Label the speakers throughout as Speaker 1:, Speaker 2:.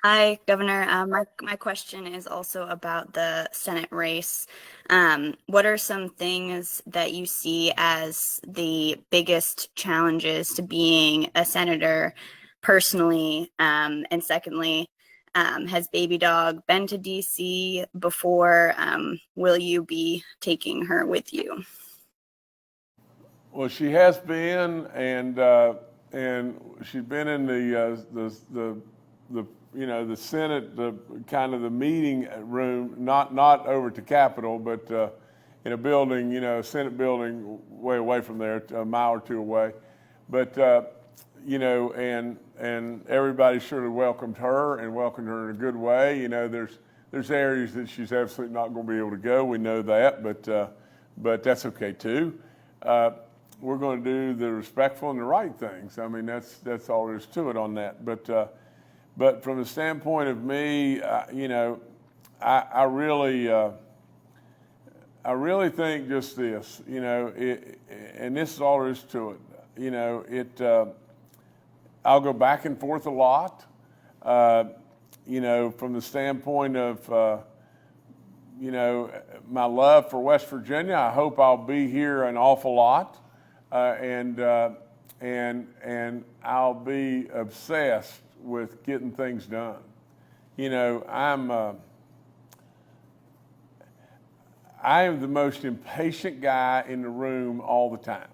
Speaker 1: Hi, Governor. My question is also about the Senate race. What are some things that you see as the biggest challenges to being a senator personally? And secondly, has Babydog been to DC before? Will you be taking her with you?
Speaker 2: Well, she has been, and she's been in the the Senate, the kind of the meeting room, not over at the Capitol, but in a building, a Senate building way away from there, a mile or two away. But and everybody sort of welcomed her and welcomed her in a good way. There's areas that she's absolutely not going to be able to go. We know that, but that's okay too. We're going to do the respectful and the right things. I mean, that's all there is to it on that. But from the standpoint of me, I really think just this, and this is all there is to it. I'll go back and forth a lot, from the standpoint of, my love for West Virginia. I hope I'll be here an awful lot, and I'll be obsessed with getting things done. I am the most impatient guy in the room all the time,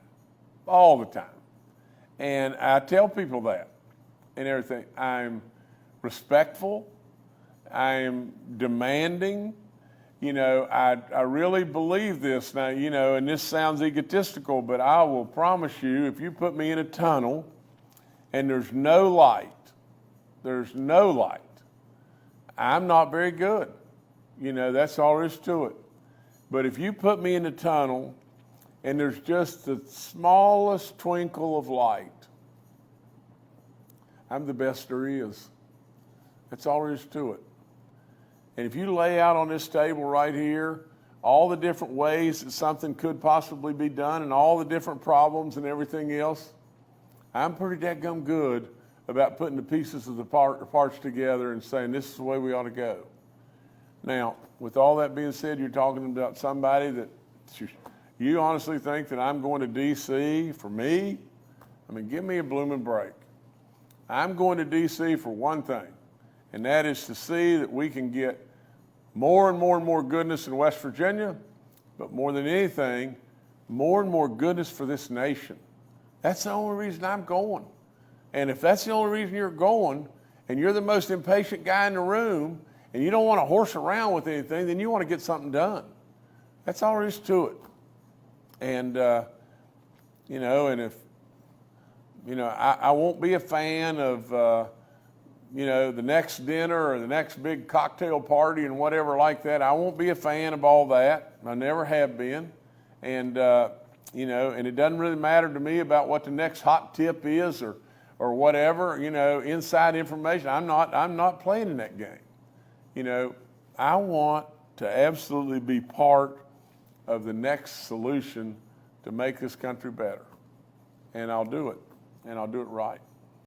Speaker 2: and I tell people that and everything. I'm respectful. I am demanding. I really believe this now, and this sounds egotistical, but I will promise you, if you put me in a tunnel and there's no light, I'm not very good. That's all there is to it. But if you put me in a tunnel and there's just the smallest twinkle of light, I'm the best there is. That's all there is to it. And if you lay out on this table right here all the different ways that something could possibly be done and all the different problems and everything else, I'm pretty dadgum good about putting the pieces of the parts together and saying this is the way we ought to go. Now, with all that being said, you're talking about somebody that you honestly think that I'm going to D.C. for me? I mean, give me a blooming break. I'm going to D.C. for one thing, and that is to see that we can get more and more and more goodness in West Virginia, but more than anything, more and more goodness for this nation. That's the only reason I'm going. And if that's the only reason you're going, and you're the most impatient guy in the room, and you don't want to horse around with anything, then you want to get something done. That's all there is to it. And, and if, I won't be a fan of, the next dinner or the next big cocktail party and whatever like that. I won't be a fan of all that. I never have been. And, and it doesn't really matter to me about what the next hot tip is or whatever, inside information. I'm not playing in that game. I want to absolutely be part of the next solution to make this country better. And I'll do it. And I'll do it right.